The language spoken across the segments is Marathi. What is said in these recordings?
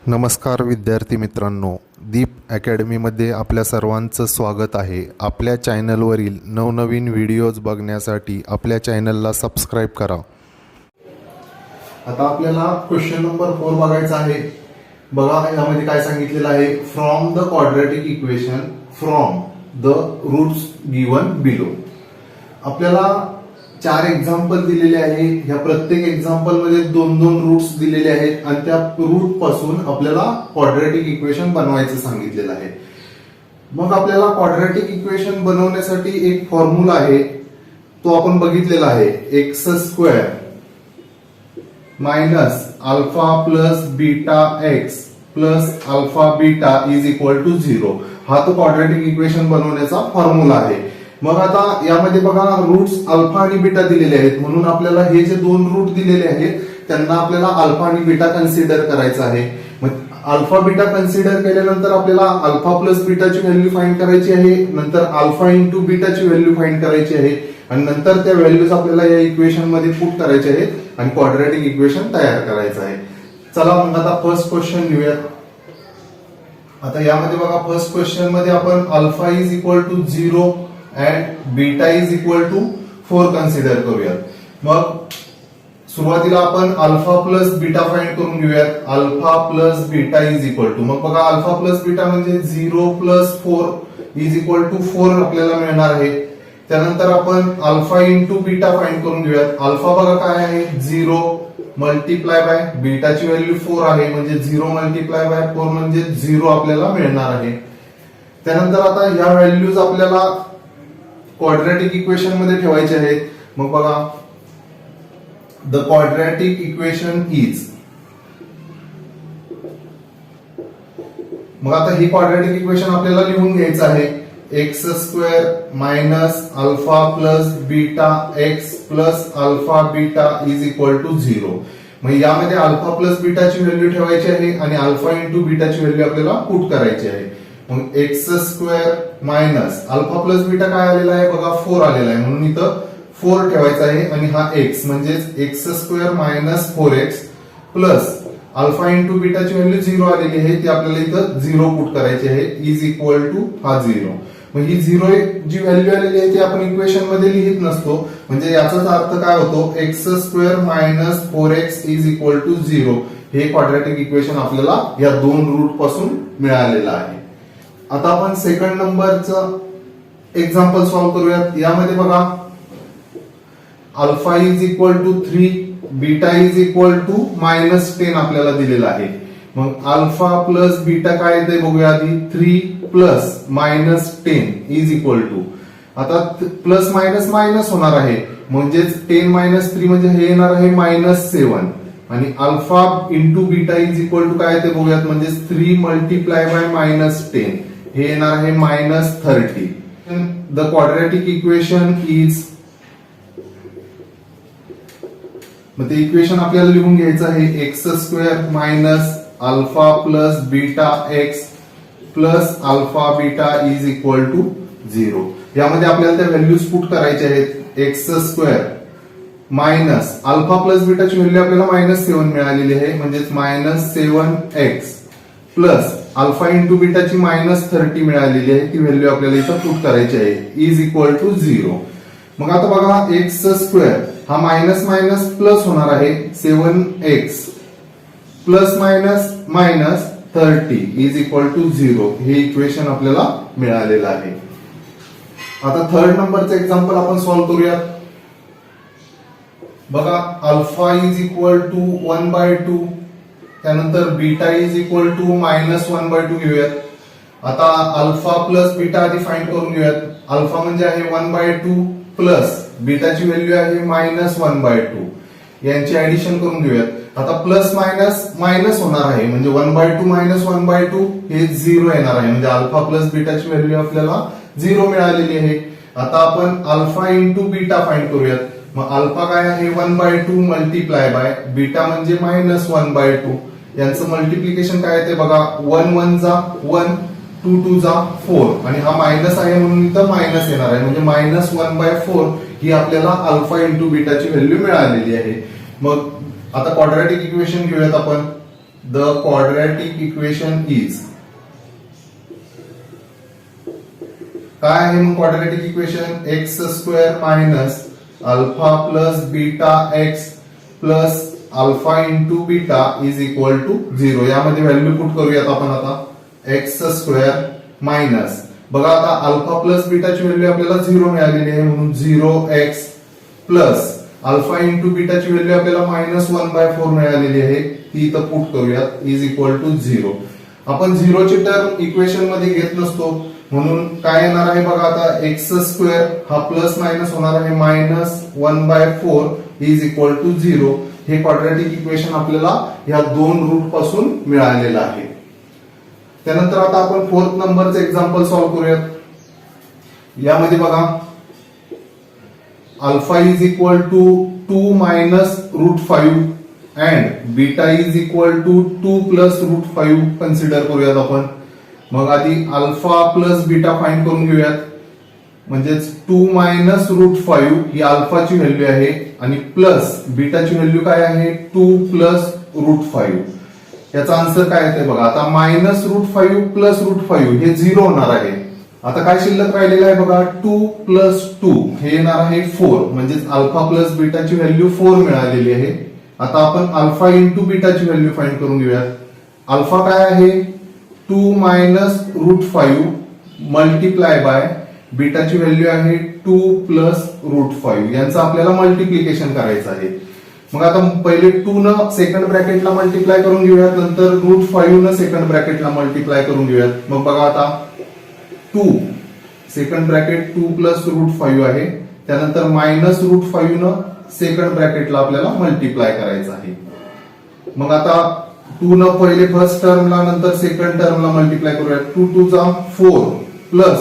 नमस्कार विद्यार्थी मित्रांनो, दीप अकॅडमीमध्ये आपल्या सर्वांचं स्वागत आहे. आपल्या चॅनलवरील नवनवीन व्हिडिओज बघण्यासाठी आपल्या चॅनलला सबस्क्राईब करा. आता आपल्याला क्वेश्चन नंबर 4 बघायचा आहे. बघा यामध्ये काय सांगितलेलं आहे, from the quadratic equation from the roots given below. आपल्याला 4 एक्झाम्पल दिलेले आहे. ह्या प्रत्येक एक्झाम्पल मध्ये 2-2 रूट्स दिलेले आहेत आणि त्या रूट पासून आपल्याला क्वाड्रॅटिक इक्वेशन बनवायचं सांगितलेलं आहे. मग आपल्याला क्वाड्रॅटिक इक्वेशन बनवण्यासाठी एक फॉर्म्युला आहे, तो आपण बघितलेला आहे. X square minus alpha plus beta x plus alpha beta is equal to 0. हा तो क्वाड्रॅटिक इक्वेशन बनवण्याचा फॉर्म्युला आहे. मग आता यामध्ये बघा रूट्स अल्फा आणि बीटा दिलेले आहेत, म्हणून आपल्याला हे जे 2 रूट दिलेले आहेत त्यांना आपल्याला अल्फा आणि बीटा कन्सिडर करायचं आहे. मग अल्फा बीटा कन्सिडर केल्यानंतर आपल्याला अल्फा प्लस बीटाची व्हॅल्यू फाइंड करायची आहे, नंतर अल्फा इंटू बीटाची व्हॅल्यू फाइंड करायची आहे आणि नंतर त्या व्हॅल्यूज आपल्याला या इक्वेशन मध्ये पुट करायचे आहेत आणि क्वाड्रॅटिक इक्वेशन तयार करायचं आहे. चला मग आता फर्स्ट क्वेश्चन लिहूया. आता यामध्ये बघा फर्स्ट क्वेश्चन मध्ये आपण alpha is equal to 0 and beta is equal to 4 consider करूयात. मग सुरुवातीला आपण अल्फा प्लस बीटा फाइंड करून घेऊयात. Alpha plus beta is equal to, मग बघा अल्फा प्लस बीटा म्हणजे 0 प्लस 4 इज इक्वल टू 4 आपल्याला मिळणार आहे. त्यानंतर आपण अल्फा इंटू बीटा फाइंड करून घेऊयात. अल्फा बघा काय आहे, 0 मल्टिप्लाय बाय बीटाची व्हॅल्यू 4 आहे, म्हणजे 0 मल्टिप्लाय बाय 4 म्हणजे 0 आपल्याला मिळणार आहे. त्यानंतर आता या व्हॅल्यूज आपल्याला क्वाड्रॅटिक इक्वेशन मध्ये ठेवायचे आहेत. मग बघा द क्वाड्रॅटिक इक्वेशन इज, मग आता ही क्वाड्रॅटिक इक्वेशन आपल्याला लिहून घ्यायचं आहे. X square minus alpha plus beta x plus alpha beta is equal to 0. मग यामध्ये अल्फा प्लस बीटाची व्हॅल्यू ठेवायची आहे आणि अल्फा इंटू बीटाची व्हॅल्यू आपल्याला पुट करायची आहे. मग x square minus alpha plus beta काय आलेला आहे बघा, 4 आलेला आहे, म्हणून इथं 4 ठेवायचा आहे आणि हा एक्स म्हणजेच x square minus 4x plus alpha into बीटाची व्हॅल्यू 0 आलेली आहे, ती आपल्याला इथं 0 पुट करायची आहे, इज इक्वल टू हा 0. मग ही 0 जी व्हॅल्यू आलेली आहे ती आपण इक्वेशन मध्ये लिहित नसतो, म्हणजे याचाच अर्थ काय होतो, x square minus 4x is equal to 0. हे क्वाड्रॅटिक इक्वेशन आपल्याला या 2 रूट पासून मिळालेलं आहे. आता आपण सेकंड नंबरचं एक्झाम्पल सॉल्व्ह करूयात. यामध्ये बघा alpha is equal to 3 beta is equal to -10 आपल्याला दिलेला आहे. मग अल्फा प्लस बीटा काय येते बघूया आधी. 3 प्लस -10 इज इक्वल टू, आता प्लस मायनस मायनस होणार आहे, म्हणजेच 10 मायनस 3 म्हणजे हे येणार आहे -7 आणि alpha into beta is equal to काय येते बघूयात, म्हणजे 3 मल्टिप्लाय बाय -10 हे येणार आहे -30. द क्वाड्रॅटिक इक्वेशन इज, मग ते इक्वेशन आपल्याला लिहून घ्यायचं आहे. X square minus alpha plus beta x plus alpha beta is equal to 0. यामध्ये आपल्याला त्या व्हॅल्यूज पुट करायच्या आहेत. X square minus alpha plus बीटाची व्हॅल्यू आपल्याला -7 मिळालेली आहे, म्हणजेच -7x प्लस अल्फा इंटू बीटाची -30 मिळालेली आहे, ती व्हॅल्यू आपल्याला इथं पुट करायची आहे, इज इक्वल टू 0. मग आता बघा एक्स स्क्वेअर हा मायनस मायनस प्लस होणार आहे, 7x plus minus -30 is equal to 0. हे इक्वेशन आपल्याला मिळालेलं आहे. आता थर्ड नंबरचं एक्झाम्पल आपण सॉल्व्ह करूयात. बघा अल्फा इज इक्वल टू 1/2, त्यानंतर बीटा इज इक्वल टू -1/2 घेऊयात. आता अल्फा प्लस बीटा आधी फाइंड करून घेऊयात. अल्फा म्हणजे आहे 1/2 प्लस बीटाची व्हॅल्यू आहे -1/2, यांची ऍडिशन करून घेऊयात. आता प्लस मायनस मायनस होणार आहे, म्हणजे 1/2 मायनस 1/2 हे 0 येणार आहे, म्हणजे अल्फा प्लस बीटाची व्हॅल्यू आपल्याला 0 मिळालेली आहे. आता आपण अल्फा इंटू बीटा फाइंड करूयात. मग अल्फा काय आहे 1/2 मल्टिप्लाय बाय बीटा म्हणजे -1/2, यांचं मल्टिप्लिकेशन काय येते बघा, 1 1 जा 1, 2 2 जा 4 आणि हा मायनस आहे म्हणून इथं मायनस येणार आहे, म्हणजे -1/4 ही आपल्याला अल्फा इंटू बीटाची व्हॅल्यू मिळालेली आहे. मग आता क्वाड्रॅटिक इक्वेशन घेऊयात आपण. द क्वाड्रॅटिक इक्वेशन इज, काय आहे मग quadratic equation? X square minus alpha plus beta x plus alpha into beta is equal to 0. यामध्ये व्हॅल्यू पुट करूयात आपण आता. एक्स स्क्वेअर मायनस, बघा आता अल्फा प्लस बीटाची व्हॅल्यू आपल्याला 0 मिळालेली आहे म्हणून 0x प्लस अल्फा इंटू बीटाची व्हॅल्यू आपल्याला -1/4 मिळालेली आहे, ती इथं पुट करूयात इज इक्वल टू 0. आपण 0 ची टर्म इक्वेशन मध्ये घेत नसतो म्हणून काय येणार आहे बघा आता, एक्स स्क्वेअर हा प्लस मायनस होणार आहे -1/4 इज इक्वल टू 0. हे क्वाड्रॅटिक इक्वेशन आपल्याला या दोन रूट पासून मिळालेलं आहे. त्यानंतर आता आपण 4th नंबरचं एक्झाम्पल सॉल्व्ह करूयात. यामध्ये बघा alpha is equal to 2 minus √5 and beta is equal to 2 plus √5 consider करूयात आपण. मग आधी अल्फा प्लस बीटा फाइंड करून घेऊयात. म्हणजेच 2 मायनस √5 ही अल्फाची व्हॅल्यू आहे आणि प्लस बीटाची व्हॅल्यू काय आहे 2 प्लस √5. याचा आन्सर काय येते बघा आता, -√5 प्लस √5 हे 0 होणार आहे. आता काय शिल्लक राहिलेलं आहे बघा, 2 प्लस 2 हे येणार आहे 4. म्हणजेच अल्फा प्लस बीटाची व्हॅल्यू 4 मिळालेली आहे. आता आपण अल्फा इंटू बीटाची व्हॅल्यू फाइंड करून घेऊयात. अल्फा काय आहे 2 मायनस √5 मल्टिप्लाय बाय बीटाची व्हॅल्यू आहे 2 प्लस √5. यांचं आपल्याला मल्टिप्लिकेशन करायचं आहे. मग आता पहिले 2 न सेकंड ब्रॅकेटला मल्टिप्लाय करून घेऊयात, नंतर √5 न सेकंड ब्रॅकेटला मल्टिप्लाय करून घेऊयात. मग बघा आता 2 सेकंड ब्रॅकेट 2 प्लस √5 आहे, त्यानंतर -√5 न सेकंड ब्रॅकेटला आपल्याला मल्टिप्लाय करायचं आहे. मग आता 2 न पहिले फर्स्ट टर्मला नंतर सेकंड टर्मला मल्टिप्लाय करूयात. 2 2 जा 4 प्लस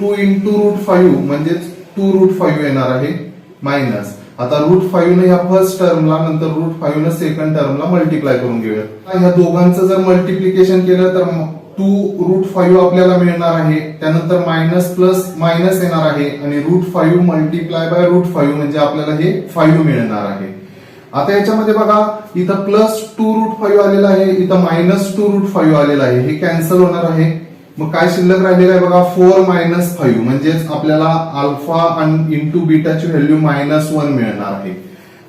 2 इंटू √5 म्हणजेच 2√5 येणार आहे मायनस. आता √5 ने या फर्स्ट टर्मला नंतर √5 ने सेकंड टर्मला मल्टिप्लाय करून घेऊयात. ह्या दोघांचं जर मल्टिप्लिकेशन केलं तर 2√5 आपल्याला मिळणार आहे, त्यानंतर मायनस प्लस मायनस येणार आहे आणि √5 मल्टिप्लाय बाय √5 म्हणजे आपल्याला हे 5 मिळणार आहे. आता याच्यामध्ये बघा इथं प्लस 2√5 आलेला आहे, इथं -2√5 आलेला आहे, हे कॅन्सल होणार आहे. मग काय शिल्लक राहिलेलं आहे बघा 4 मायनस 5 म्हणजेच आपल्याला अल्फा इंटू बीटाची व्हॅल्यू -1 मिळणार आहे.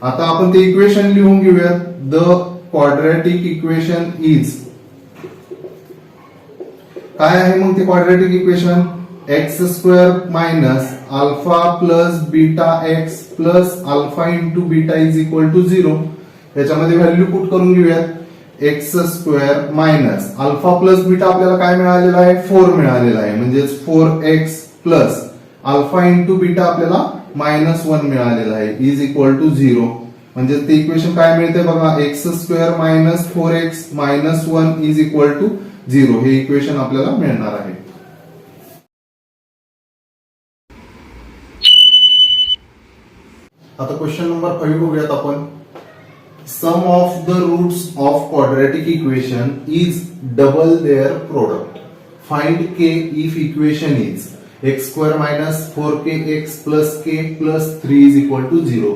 आता आपण ते इक्वेशन लिहून घेऊयात. द क्वाड्रॅटिक इक्वेशन इज, काय आहे मग ते quadratic equation? X square minus alpha plus beta x plus alpha into beta is equal to 0. याच्यामध्ये व्हॅल्यू पुट करून घेऊयात. X square minus alpha plus beta आपल्याला काय मिळालेला आहे 4 मिळालेला आहे, म्हणजेच 4x plus alpha into beta आपल्याला -1 मिळालेला आहे इज इक्वल टू 0. म्हणजे ते इक्वेशन काय मिळते बघा, x square minus 4x -1 is equal to 0. हे इक्वेशन आपल्याला मिळणार आहे. आता क्वेश्चन नंबर 5 बघूयात आपण. Sum of the roots of quadratic equation is double their product. Find k if equation is x square minus 4kx plus k plus 3 is equal to 0.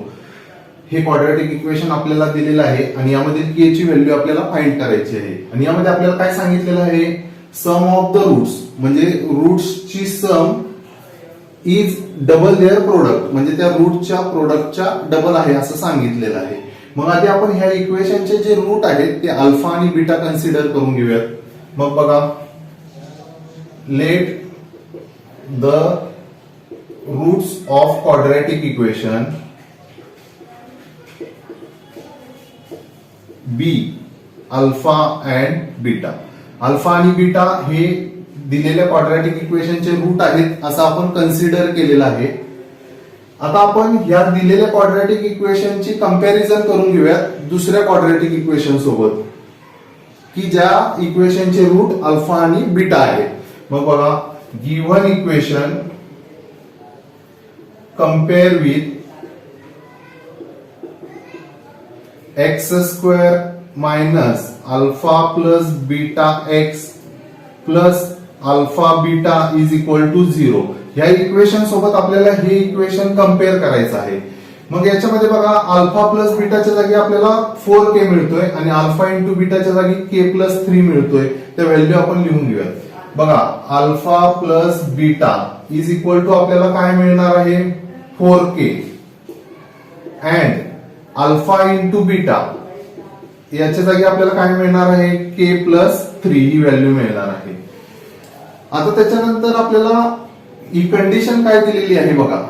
हे क्वाड्रॅटिक इक्वेशन आपल्याला दिलेलं आहे आणि यामध्ये k ची व्हॅल्यू आपल्याला फाइंड करायची आहे. आणि यामध्ये आपल्याला काय सांगितलेलं आहे, सम ऑफ द रूट्स म्हणजे रूट्स ची सम इज डबल देअर प्रोडक्ट, म्हणजे त्या रूटच्या प्रोडक्टच्या डबल आहे असं सांगितलेलं आहे. मग आधी आपण ह्या इक्वेशनचे जे रूट आहेत ते अल्फा आणि बीटा कन्सिडर करून घेऊयात. मग बघा, let the roots of quadratic equation be alpha and beta. Alpha आणि बीटा हे दिलेल्या क्वाड्रॅटिक इक्वेशनचे रूट आहेत असं आपण कन्सिडर केलेलं आहे. आता आपण या दिलेल्या क्वाड्रॅटिक इक्वेशनची कंपॅरिझन करून घेऊयात दुसऱ्या क्वाड्रॅटिक इक्वेशन सोबत की ज्या इक्वेशनचे रूट अल्फा आणि बीटा आहे. मग बघा, given equation compare with x square minus alpha plus beta x plus alpha beta is equal to 0. ह्या इक्वेशन सोबत आपल्याला हे इक्वेशन कम्पेअर करायचं आहे. मग याच्यामध्ये बघा अल्फा प्लस बीटाच्या जागी आपल्याला 4k मिळतोय आणि अल्फा इंटू बीटाच्या जागी k प्लस 3 मिळतोय. त्या व्हॅल्यू आपण लिहून घेऊया. बघा alpha plus beta is equal to आपल्याला काय मिळणार आहे 4k and alpha into beta याच्या जागी आपल्याला काय मिळणार आहे k प्लस 3 ही व्हॅल्यू मिळणार आहे. आता त्याच्यानंतर आपल्याला ही कंडिशन काय दिलेली आहे बघा.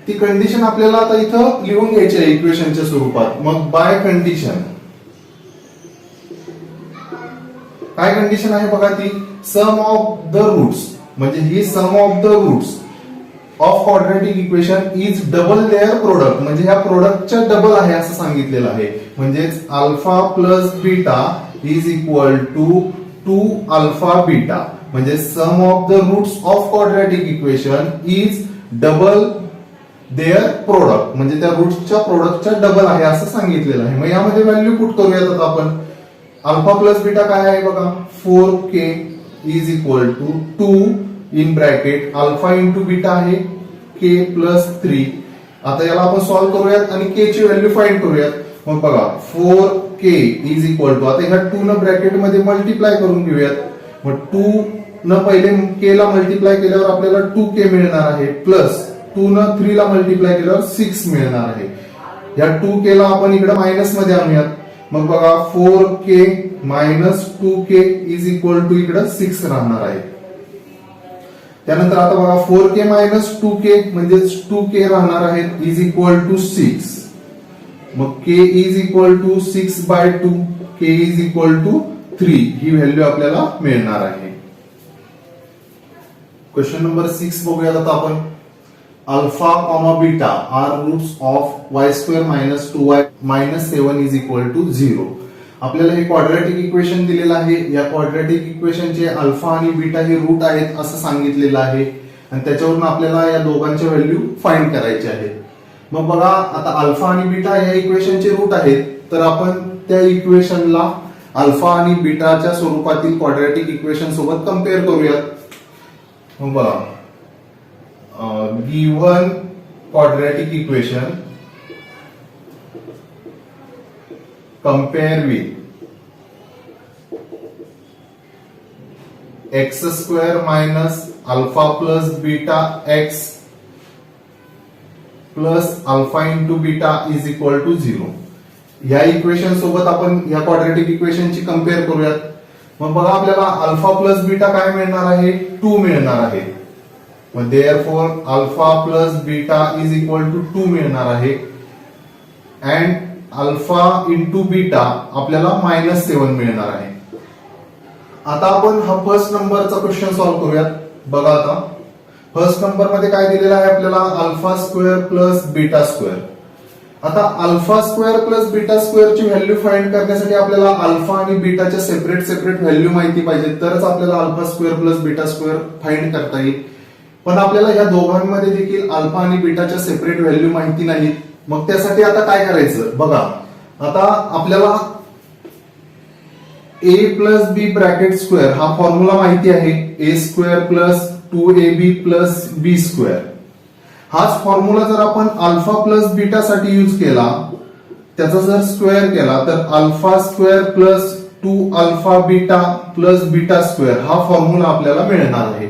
ती कंडिशन आपल्याला आता इथं लिहून घ्यायची आहे इक्वेशनच्या स्वरूपात. मग बाय कंडिशन काय कंडिशन आहे बघा ती सम ऑफ द रूट्स म्हणजे ही sum of the roots of quadratic equation is double their product म्हणजे ह्या प्रोडक्टच्या डबल आहे असं सांगितलेलं आहे. म्हणजेच alpha plus beta is equal to 2 alpha beta म्हणजे sum of the roots of quadratic equation is double their product म्हणजे त्या रूट्सच्या प्रोडक्टच्या डबल आहे असं सांगितलेलं आहे. मग यामध्ये व्हॅल्यू पुट करूयात आता आपण. अल्फा प्लस बीटा काय आहे बघा 4k is equal to 2 in bracket alpha into beta आहे k प्लस 3. आता याला आपण सॉल्व्ह करूयात आणि k ची व्हॅल्यू फाइंड करूयात. मग बघा 4k इज इक्वल टू आता ह्या 2 न ब्रॅकेट मध्ये मल्टिप्लाय करून घेऊयात. मग 2 न पहिले k ला मल्टिप्लाय केल्यावर आपल्याला 2k मिळणार आहे प्लस 2 न 3 ला मल्टिप्लाय केल्यावर 6 मिळणार आहे. या 2k ला आपण इकडे मायनस मध्ये आणूयात. मग बघा 4k minus 2k is equal to इकडे 6 राहणार आहे. त्यानंतर आता बघा 4k मायनस 2k म्हणजे 2k राहणार आहे इज इक्वल टू 6. मग k is equal to 6 by 2 k is equal to 3 ही व्हॅल्यू आपल्याला मिळणार आहे. क्वेश्चन नंबर 6 बघूयात आता आपण. Alpha comma beta are roots of y square minus 2y minus 7 is equal to 0. आपल्याला हे क्वाड्रॅटिक इक्वेशन दिलेलं आहे. या क्वाड्रॅटिक इक्वेशनचे अल्फा आणि बीटा हे रूट आहेत असं सांगितलेलं आहे आणि त्याच्यावरून आपल्याला या दोघांच्या व्हॅल्यू फाइंड करायचे आहेत. मग बघा आता अल्फा आणि बीटा या इक्वेशनचे रूट आहेत तर आपण त्या इक्वेशनला अल्फा आणि बीटाच्या स्वरूपातील क्वाड्रॅटिक इक्वेशन सोबत कम्पेअर करूयात. मग बघा given quadratic equation compare with x square minus alpha plus beta x plus alpha into beta is equal to 0. या इक्वेशन सोबत आपण या क्वाड्रॅटिक इक्वेशनची कम्पेअर करूयात. मग बघा आपल्याला अल्फा प्लस बीटा काय मिळणार आहे 2 मिळणार आहे. मग therefore alpha plus beta is equal to 2 मिळणार आहे अँड अल्फा इंटू बीटा आपल्याला मायनस 7 मिळणार आहे. आता आपण हा फर्स्ट नंबरचा क्वेश्चन सॉल्व्ह करूयात. बघा आता फर्स्ट नंबर मध्ये काय दिलेलं आहे आपल्याला alpha square plus beta square. आता alpha square plus beta square ची व्हॅल्यू फाइंड करण्यासाठी आपल्याला अल्फा आणि बीटाच्या सेपरेट व्हॅल्यू माहिती पाहिजे तरच आपल्याला alpha square plus beta square find करता येईल. पण आपल्याला या दोघांमध्ये देखील अल्फा आणि बीटाच्या सेपरेट व्हॅल्यू माहिती नाहीत. मग त्यासाठी आता काय करायचं बघा. आता आपल्याला a plus b bracket square हा फॉर्म्युला माहिती आहे a स्क्वेअर प्लस 2ab प्लस बी स्क्वेअर. हाच फॉर्म्युला जर आपण अल्फा प्लस बीटा साठी यूज केला त्याचा जर स्क्वेअर केला तर alpha square plus 2 alpha beta plus beta square हा फॉर्म्युला आपल्याला मिळणार आहे.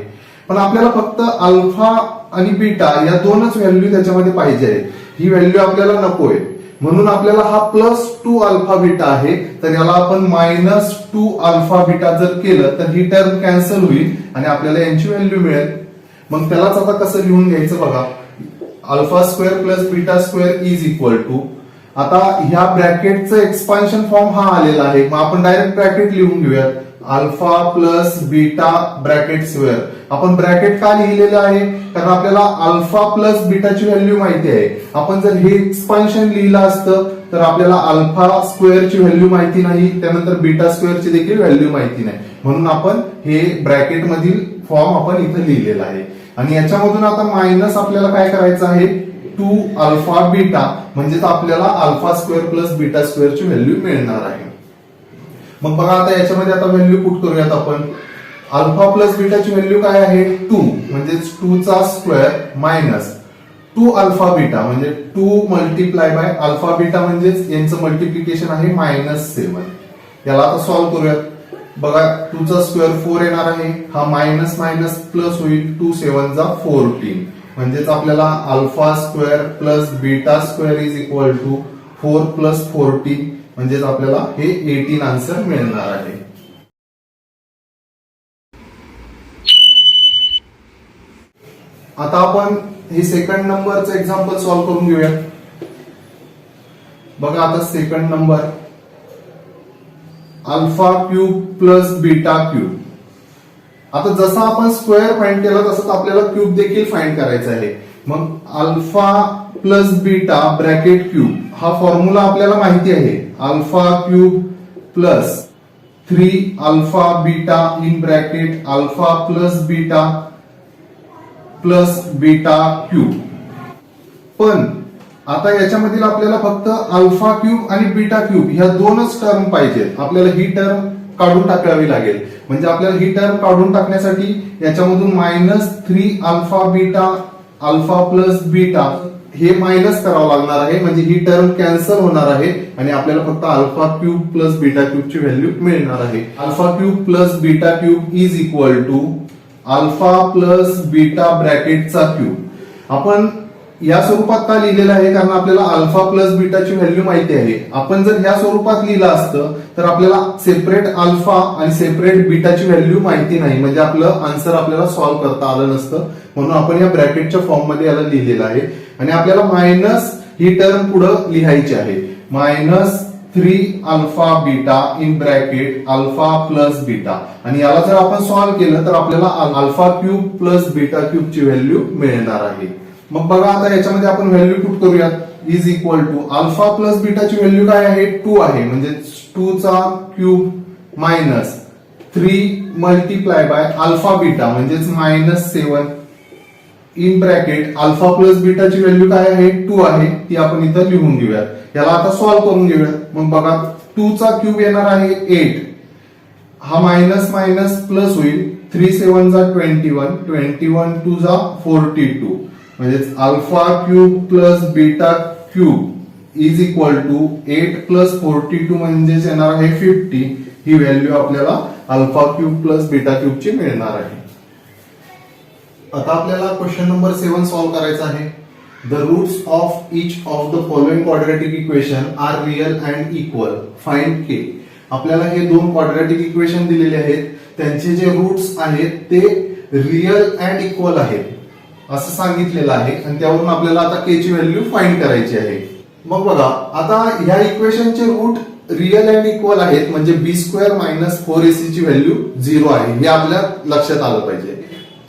पण आपल्याला फक्त अल्फा आणि बीटा या दोनच व्हॅल्यू त्याच्यामध्ये पाहिजे आहे. ही व्हॅल्यू आपल्याला नकोय म्हणून आपल्याला हा प्लस 2 अल्फा बीटा आहे तर याला आपण मायनस 2 अल्फा बीटा जर केलं तर ही टर्म कॅन्सल होईल आणि आपल्याला यांची व्हॅल्यू मिळेल. मग त्यालाच आता कसं लिहून घ्यायचं बघा. Alpha square plus beta square is equal to आता ह्या ब्रॅकेटचं एक्सपान्शन फॉर्म हा आलेला आहे. मग आपण डायरेक्ट ब्रॅकेट लिहून घेऊयात. Alpha plus beta bracket square. आपण ब्रॅकेट का लिहिलेलं आहे कारण आपल्याला अल्फा प्लस बीटाची व्हॅल्यू माहिती आहे. आपण जर हे एक्सपान्शन लिहिलं असतं तर आपल्याला अल्फा स्क्वेअरची व्हॅल्यू माहिती नाही त्यानंतर बीटा स्क्वेअरची देखील व्हॅल्यू माहिती नाही म्हणून आपण हे ब्रॅकेट मधील फॉर्म आपण इथे लिहिलेला आहे. आणि याच्यामधून आता मायनस आपल्याला काय करायचं आहे 2 अल्फा बीटा म्हणजेच आपल्याला अल्फा स्क्वेअर प्लस बीटा स्क्वेअरची व्हॅल्यू मिळणार आहे. मग बघा आता याच्यामध्ये आता व्हॅल्यू पुट करूयात आपण. अल्फा प्लस बीटाची व्हॅल्यू काय आहे 2 म्हणजेच 2 चा square minus two alpha beta म्हणजे 2 मल्टिप्लाय बाय अल्फा बीटा म्हणजेच यांचं मल्टिप्लिकेशन आहे -7. याला आता सॉल्व्ह करूयात. बघा 2 चा स्क्वेअर 4 येणार आहे, हा मायनस मायनस प्लस होईल, 2 7 जा 14 म्हणजेच आपल्याला alpha square plus beta square is equal to 4 plus 14 म्हणजेच आपल्याला हे 18 आन्सर मिळणार आहे. आता आपण हे सेकंड नंबरचं एक्झाम्पल सॉल्व्ह करून घेऊया. बघा आता second number alpha cube plus beta cube. आता जसं आपण स्क्वेअर फाइंड केला तसंच आपल्याला क्यूब देखील फाइंड करायचा आहे. मग alpha plus beta bracket cube हा फॉर्म्युला आपल्याला माहिती आहे. Alpha cube plus 3 alpha beta in bracket alpha plus beta plus beta cube. पण आता याच्यामधील आपल्याला फक्त अल्फा क्यूब आणि बीटा क्यूब ह्या दोनच टर्म पाहिजेत. आपल्याला ही टर्म काढून टाकावी लागेल. म्हणजे आपल्याला ही टर्म काढून टाकण्यासाठी याच्यामधून -3 alpha beta alpha plus beta हे मायनस करावं लागणार आहे. म्हणजे ही टर्म कॅन्सल होणार आहे आणि आपल्याला फक्त अल्फा क्यूब प्लस बीटा क्यूबची व्हॅल्यू मिळणार आहे. Alpha cube plus beta cube is equal to alpha plus beta ब्रॅकेटचा क्यूब. आपण या स्वरूपात का लिहिलेलं आहे, कारण आपल्याला अल्फा प्लस बीटाची व्हॅल्यू माहिती आहे. आपण जर या स्वरूपात लिहिलं असतं तर आपल्याला सेपरेट अल्फा आणि सेपरेट बीटाची व्हॅल्यू माहिती नाही, म्हणजे आपलं आन्सर आपल्याला सॉल्व्ह करता आलं नसतं. म्हणून आपण या ब्रॅकेटच्या फॉर्म मध्ये याला लिहिलेलं आहे. आणि आपल्याला मायनस ही टर्म पुढे लिहायची आहे. -3 alpha beta in bracket alpha plus beta. आणि याला जर आपण सॉल्व्ह केलं तर आपल्याला अल्फा क्यूब प्लस बीटा क्यूबची व्हॅल्यू मिळणार आहे. मग बघा आता याच्यामध्ये आपण व्हॅल्यू पुट करूयात. Is equal to alpha plus बीटाची व्हॅल्यू काय आहे, 2 आहे. म्हणजे 2 चा cube minus 3 multiply by alpha beta म्हणजेच -7 इन ब्रॅकेट अल्फा प्लस बीटाची व्हॅल्यू काय आहे, 2 आहे. ती आपण इथं लिहून घेऊयात. याला आता सॉल्व्ह करून घेऊयात. मग बघा 2 चा क्यूब येणार आहे 8, हा मायनस मायनस प्लस होईल, 3 7 जा 21, 21 2 जा 42 म्हणजेच alpha cube plus beta cube is equal to 8 plus 42 म्हणजेच येणार आहे 50. ही व्हॅल्यू आपल्याला अल्फा क्यूब प्लस बीटा क्यूबची मिळणार आहे. आता आपल्याला क्वेश्चन नंबर 7 सॉल्व्ह करायचा आहे. The roots of each of the following quadratic equation are real and equal, find k. आपल्याला हे दोन क्वाड्रॅटिक इक्वेशन दिलेले आहेत, त्यांचे जे रूट्स आहेत ते रियल अँड इक्वल आहेत असं सांगितलेलं आहे. आणि त्यावरून आपल्याला आता के ची व्हॅल्यू फाइंड करायची आहे. मग बघा आता ह्या इक्वेशनचे रूट रियल अँड इक्वल आहेत, म्हणजे b² - 4ac ची व्हॅल्यू 0 आहे हे आपल्या लक्षात आलं पाहिजे.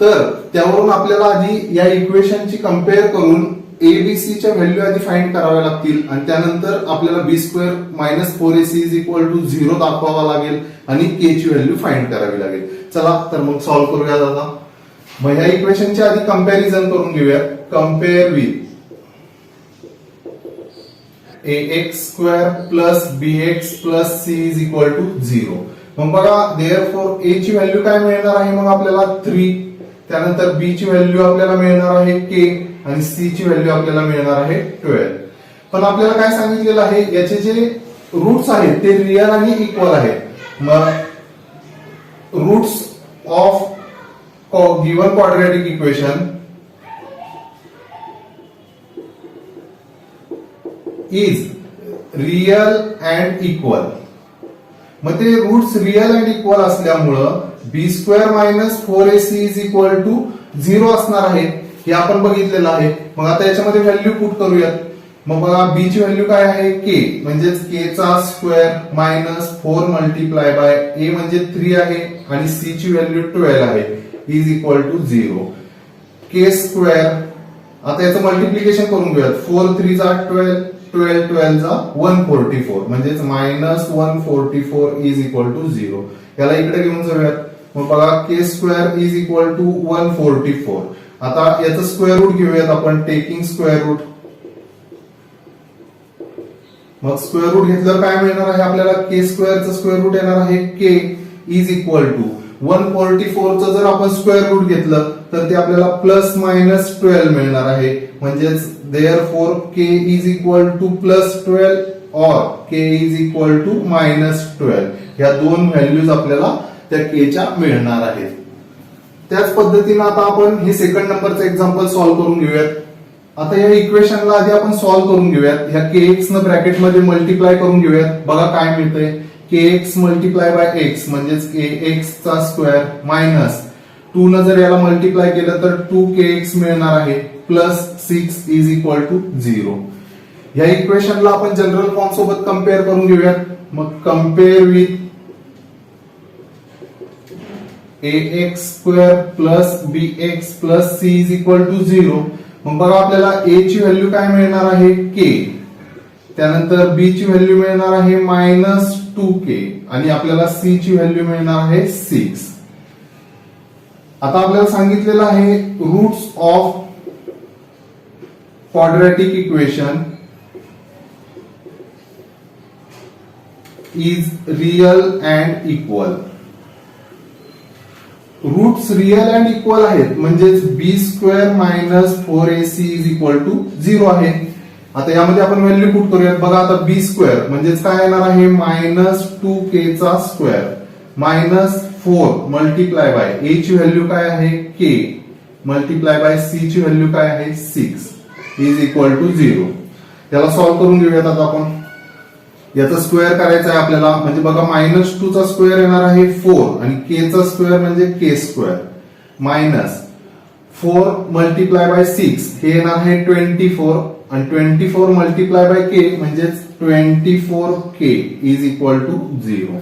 तर त्यावरून आपल्याला आधी या इक्वेशनची कम्पेअर करून एबीसी च्या व्हॅल्यू आधी फाइंड कराव्या लागतील आणि त्यानंतर आपल्याला b² - 4ac is equal to 0 दाखवावा लागेल आणि के ची व्हॅल्यू फाइंड करावी लागेल. चला तर मग सॉल्व्ह करूया आता. मग ह्या इक्वेशनची आधी कंपॅरिझन करून घेऊया. Compare with ax² plus bx plus c is equal to 0. मग बघा देअरफॉर a ची व्हॅल्यू काय मिळणार आहे, मग आपल्याला 3. त्यानंतर b ची व्हॅल्यू आपल्याला मिळणार आहे k आणि c ची व्हॅल्यू आपल्याला मिळणार आहे 12. पण आपल्याला काय सांगितलेलं आहे, याचे जे रूट्स आहेत ते रियल आणि इक्वल आहेत. मग roots of given quadratic equation is real and equal. मग ते रूट्स रियल अँड इक्वल असल्यामुळं b² - 4ac is equal to 0 असणार आहे हे आपण बघितलेलं आहे. मग आता याच्यामध्ये व्हॅल्यू पुट करूयात. मग बघा b ची व्हॅल्यू काय आहे, k म्हणजेच k चा square minus 4 multiply by a म्हणजे 3 आहे आणि c ची व्हॅल्यू 12 आहे इज इक्वल टू 0. k². आता याचं मल्टिप्लिकेशन करून घेऊयात. 4 3 जा 12, 12 12 जा 144 म्हणजेच -144 इज इक्वल टू 0. याला इकडे घेऊन जाऊयात. मग बघा k² इज इक्वल टू 144. आता याचं स्क्वेअर रूट घेऊयात आपण, टेकिंग स्क्वेअर रूट. मग स्क्वेअर रूट घेतल्यावर काय मिळणार आहे आपल्याला, k² चं स्क्वेअर रूट येणार आहे k इज इक्वल टू 144चं जर आपण स्क्वेअर रूट घेतलं तर ते आपल्याला प्लस मायनस 12 मिळणार आहे. म्हणजेच therefore K is equal two plus 12 और के इज इक्वल टू मायनस 12 ह्या दोन व्हॅल्यूज आपल्याला त्या केच्या मिळणार आहेत. त्याच पद्धतीने आता आपण हे सेकंड नंबरचं एक्झाम्पल सॉल्व्ह करून घेऊयात. आता या इक्वेशनला आधी आपण सॉल्व्ह करून घेऊयात. ह्या kx न ब्रॅकेट मध्ये मल्टिप्लाय करून घेऊयात. बघा काय मिळतंय, kx मल्टिप्लाय बाय x म्हणजेच kx चा स्क्वेअर मायनस 2 न जर याला मल्टिप्लाय केलं तर 2kx मिळणार आहे प्लस 6 इज इक्वल टू 0. ह्या इक्वेशनला आपण जनरल फॉर्म सोबत कम्पेअर करून घेऊयात. मग compare with ax square plus bx plus c is equal to 0. मग बघा आपल्याला a ची व्हॅल्यू काय मिळणार आहे k, त्यानंतर b ची व्हॅल्यू मिळणार आहे मायनस 2k आणि आपल्याला c ची व्हॅल्यू मिळणार आहे 6. आता आपल्याला सांगितलेलं आहे roots of quadratic equation is real and equal. Roots real and equal आहेत म्हणजेच b square minus 4ac is equal to 0 आहे. आता यामध्ये आपण व्हॅल्यू पुट करूयात. बघा आता बी स्क्वेअर म्हणजेच काय येणार आहे मायनस 2k चा square minus 4 multiply by a ची व्हॅल्यू काय आहे k मल्टिप्लाय बाय c ची व्हॅल्यू काय आहे 6 इज इक्वल टू 0. याला सॉल्व्ह करून घेऊयात. आता आपण याचा स्क्वेअर करायचा आहे आपल्याला. म्हणजे बघा मायनस 2 चा स्क्वेअर येणार आहे 4 आणि k चा स्क्वेअर म्हणजे k square minus 4 multiply by 6 हे येणार आहे 24 आणि 24 मल्टिप्लाय बाय k म्हणजेच 24k इज इक्वल टू 0.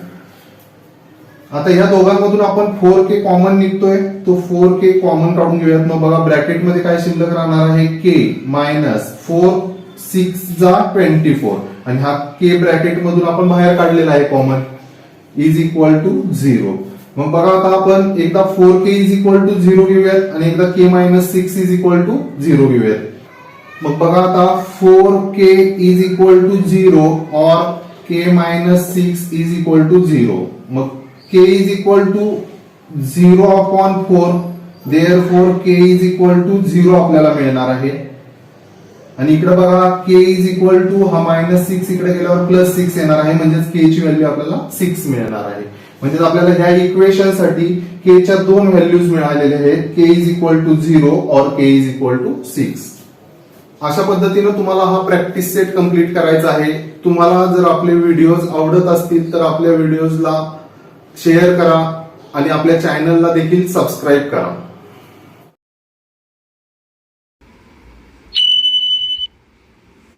आता ह्या दोघांमधून आपण 4k कॉमन निघतोय, तो 4k कॉमन काढून घेऊयात. मग बघा ब्रॅकेट मध्ये काय शिल्लक राहणार आहे k मायनस 4 6 जा 24 आणि हा k ब्रॅकेट मधून आपण बाहेर काढलेला आहे कॉमन इज इक्वल टू 0. मग बघा आता आपण एकदा 4k इज इक्वल टू 0 घेऊयात आणि एकदा k minus 6 is equal to 0 घेऊयात. मग बघा आता 4k इज इक्वल टू 0 और k minus 6 is equal to 0. मग k is equal to 0 upon 4 therefore k is equal to 0 आपल्याला मिळणार आहे. आणि इकडे बघा k इज इक्वल टू हा मायनस 6 इकडे गेल्यावर प्लस 6 येणार आहे म्हणजेच k ची व्हॅल्यू आपल्याला 6 मिळणार आहे. म्हणजे आपल्याला ह्या इक्वेशन साठी k च्या दोन व्हॅल्यूज मिळालेल्या आहेत k इज इक्वल टू 0 और k इज इक्वल टू 6. अशा पद्धतीने तुम्हाला हा प्रॅक्टिस सेट कंप्लीट करायचा आहे. तुम्हाला जर आपले व्हिडिओज आवडत असतील तर आपल्या व्हिडिओजला शेअर करा आणि आपल्या चॅनलला देखील सबस्क्राईब करा.